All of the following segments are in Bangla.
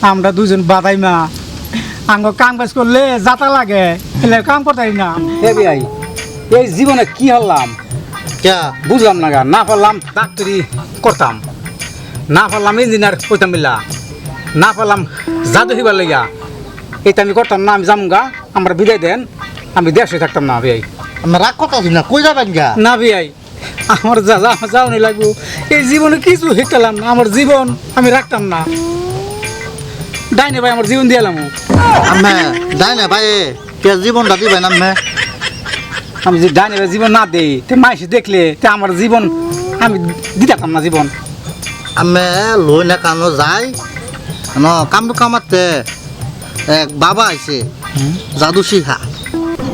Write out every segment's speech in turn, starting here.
আমরা দুজন বাদাই মা আঙ্গ কাম কাজ করলে যাতা লাগে এলে কাম করতাই না এ ভাই এই জীবনে কি হলাম ক্যা বুঝলাম না গা না পারলাম ডাক্তারি করতাম না পারলাম ইঞ্জিনিয়ার হইতাম বিল্লা না পারলাম জাদু হইবার লইয়া এটা আমি করতাম না আমি যামগা আমরা বিদায় দেন আমি দেশে থাকতাম না ভাই আমরা রাগ করতেছি না কই যাবেন গা না ভাই আমার যাওয়ানি লাগবো এই জীবনে কিছু হেঁটালাম না আমার জীবন আমি রাখতাম না ডাইনে ভাই আমার জীবন দিয়ালাম আমি যাই না ভাই কে জীবনটা দিবেন আমি আমি যে ডাইনে ভাই জীবন না দেই তে মাইসে দেখলে তে আমার জীবন আমি দিতাম না জীবন আমি লই না কানো যাই ন কামটো কামাতে এক বাবা আইছে জাদু শিখা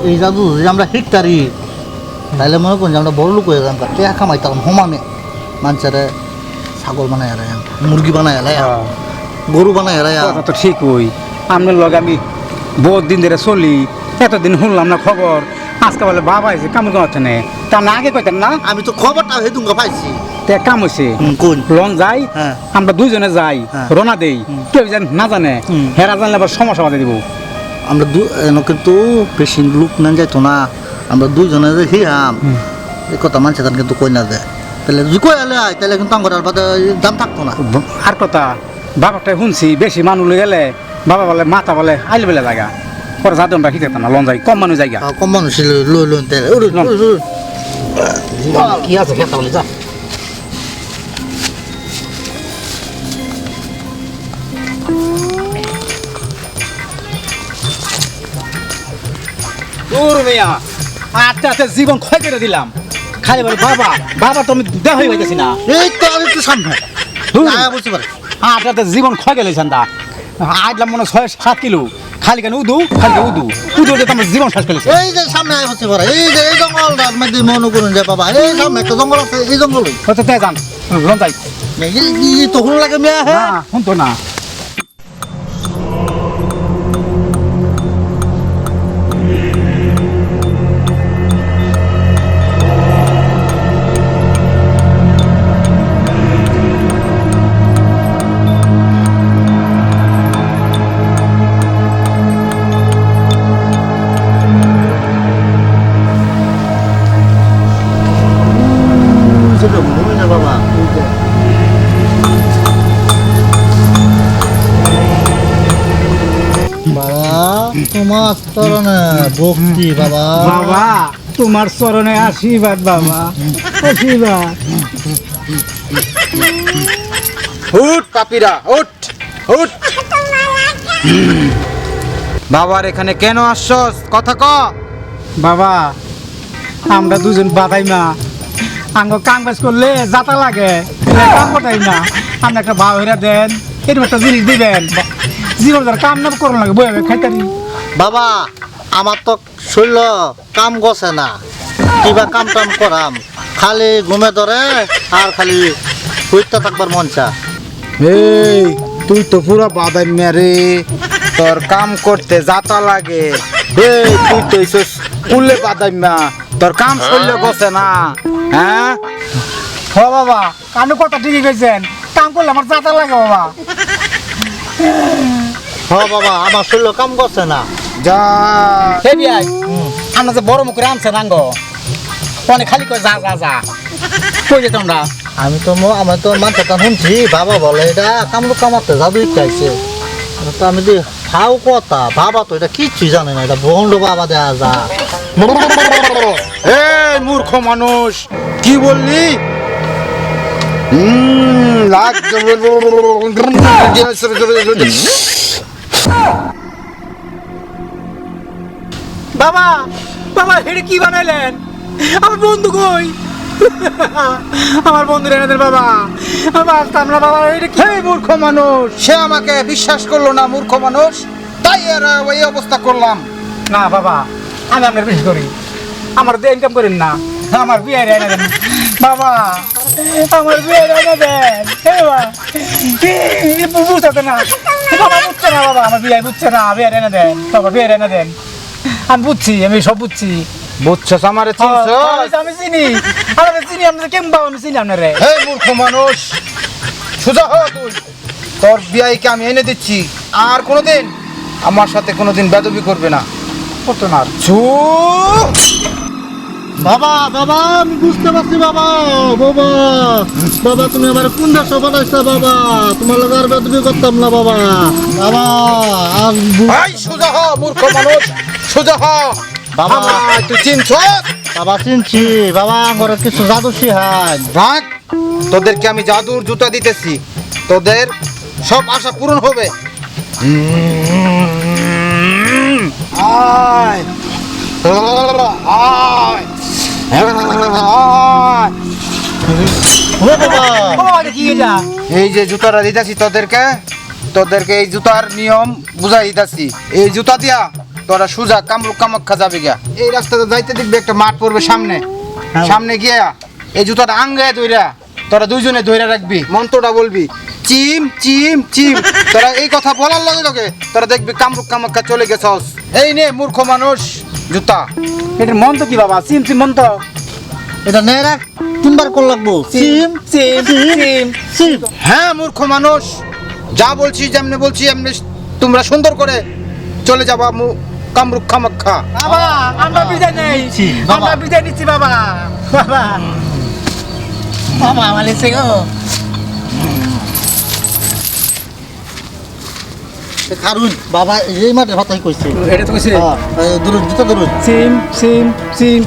এই জাদু যদি আমরা শিখতারি তাইলে মনে করুন যে আমরা বড় লোক হয়ে যাম টেকা কামাইতাম হোমামে মানুষের ছাগল বানাই এলাই মুরগি বানাই এলাই গরু বানাই এলাই কথা তো ঠিক হই আপনার লগে আমি বহুত দিন ধরে চলি এতদিন শুনলাম না খবর আজকে বলে বাবা এসে কাম করতে নেই তা না আগে কইতেন না আমি তো খবরটা হেতুঙ্গা পাইছি তে কাম হয়েছে কোন লং যাই হ্যাঁ। আমরা দুইজনে যাই হ্যাঁ। রোনা দেই কেউ জান না জানে হেরা জানলে আবার সমস্যা বাঁধে দিব আমরা কিন্তু বেশি লোক না যাইতো না আমরা দুইজনে যে হিরাম এই কথা মানুষ কিন্তু কই না দেয় তাহলে যদি কই এলে তাহলে কিন্তু আমার বাদে দাম থাকতো না আর কথা বাবাটাই শুনছি বেশি মানুষ গেলে বাবা বলে মাথা বলে আইলে বেলে লাগা পরে যাতে আমরা শিখতাম না লং যাই কম মানুষ জায়গা কম মানুষ লই লই তাহলে কি আছে খেতা বলে যা দূর মিয়া আচ্ছা আচ্ছা জীবন ক্ষয় করে দিলাম খালি বলে বাবা বাবা তো আমি দেহ হয়ে গেছি না এই তো আর একটু সামনে বুঝতে পারে আচ্ছা জীবন ক্ষয় গেলে চান্দা আইলাম মনে 6-7 কিলো খালি কেন উদু খালি উদু উদু তো আমার জীবন শেষ করেছে এই যে সামনে আয় হচ্ছে পারে এই যে এই জঙ্গলটার মধ্যে মনে করুন যে বাবা এই সামনে একটা জঙ্গল আছে এই জঙ্গল হচ্ছে তে যান লন যাই এই তো হুন লাগে মেয়া হ্যাঁ না শুনতো না সেটা ভূমি না বাবা বাবা তোমার চরণে ভক্তি বাবা বাবা তোমার চরণে আশীর্বাদ বাবা আশীর্বাদ উঠ পাপিরা উঠ উঠ বাবার এখানে কেন আসছস কথা ক বাবা আমরা দুজন বাদাই মা আঙ্গ কাম কাজ করলে যাতা লাগে এলে কাম করতাই না আপনি একটা ভাও হেরা দেন এরকম একটা জিনিস দিবেন জীবন ধর কাম না করুন লাগে বই খাইতারি বাবা আমার তো শৈল কাম গছে না কিবা কাম টাম করাম খালি ঘুমে ধরে আর খালি শুইতে থাকবার মন চা এই তুই তো পুরো বাদাই মেরে তোর কাম করতে যাতা লাগে এই তুই তো এসে কুলে বাদাই মা তোর কাম করলে বসে না হ্যাঁ হ বাবা কানু কথা ঠিকই কইছেন কাম করলে আমার যাতা লাগে বাবা হ বাবা আমার শৈল কাম গছে না যা হে বিয়াই আমরা যে বড় মুখ রামছে নাঙ্গ অনেক খালি কই যা যা যা কই যে তোমরা আমি তো মানুষটা শুনছি বাবা বলে এটা কামরূপ কামাতে জাদু ইচ্ছাইছে তো আমি দি হাও কথা বাবা তো এটা কিচ্ছুই জানে না এটা বন্ড বাবা দেয়া যা এই মূর্খ মানুষ কি বললি বাবা বাবা হেড়ে কি বানাইলেন আমার বন্ধু কই আমার বন্ধু এনে দেন বাবা আমি আসতাম না বাবা এটা কি এই মূর্খ মানুষ সে আমাকে বিশ্বাস করলো না মূর্খ মানুষ তাই আর ওই অবস্থা করলাম না বাবা আমি আপনার বেশি করি আমার দিয়ে ইনকাম করেন না আমার বিয়ে এনে দেন বাবা আমার বিয়ে এনে দেন হে বাবা বুঝতে না বাবা বুঝছে না বাবা আমার বিয়ে বুঝছে না বিয়ে এনে দেন বাবা বিয়ে এনে দেন আমি বুঝছি আমি সব বুঝছি বুঝছস আমারে চিনছস আমি চিনি আমি চিনি আপনার কেমন বাবা আমি চিনি আপনারে এই মূর্খ মানুষ সোজা হ তুই তোর বিয়াইকে আমি এনে দিচ্ছি, আর কোনোদিন আমার সাথে কোনোদিন বেদবি করবে না। করতো না আর। চুপ! বাবা বাবা আমি বুঝতে পারছি বাবা বাবা বাবা তুমি আমার কোন দেশে পাঠাইছো বাবা তোমার লগে আর বেদবি করতাম না বাবা বাবা আর ভাই সোজা হ মূর্খ মানুষ, সোজা হ। বাবা। আমায় তুই চিনছ? বাবা চিনছি বাবা আমার কিছু জাদু শিহান রাখ, তোদেরকে আমি জাদুর জুতা দিতেছি, তোদের সব আশা পূরণ হবে। আয় আয় আয়। ও বাবা ও দেখি এটা এই যে জুতাটা দিতেছি তোদেরকে এই জুতার নিয়ম বুঝাই দিতেছি। এই জুতা দিয়া তোরা সুজা কামরূপ কামাখ্যা যাবে গিয়া। এই রাস্তাতে যাইতে দেখবে একটা মাঠ পড়বে সামনে, সামনে গিয়া এই জুতাটা আঙ্গায় ধইরা তোরা দুইজনে ধইরা রাখবি, মন্ত্রটা বলবি চিম চিম চিম। তোরা এই কথা বলার লগে লগে তোরা দেখবি কামরূপ কামাখ্যা চলে গেছস। এই নে মূর্খ মানুষ জুতা। এটার মন তো কি বাবা? সিম সিম মন তো। এটা নে রাখ 3 বার কল লাগবো সিম সিম সিম। সিম হ্যাঁ মূর্খ মানুষ, যা বলছি যেমনি বলছি এমনি তোমরা সুন্দর করে চলে যাবা কামরূপ কামাখ্যা। বাবা আমরা বিদায় নেই, বাবা। আমরা বিদায় নিচ্ছি বাবা। বাবা বাবা আমার এসে গো। কারণ বাবা এই মাঠে হতাই কইছে এটা তো কইছে দূর জুতা দূর সিম সিম সিম।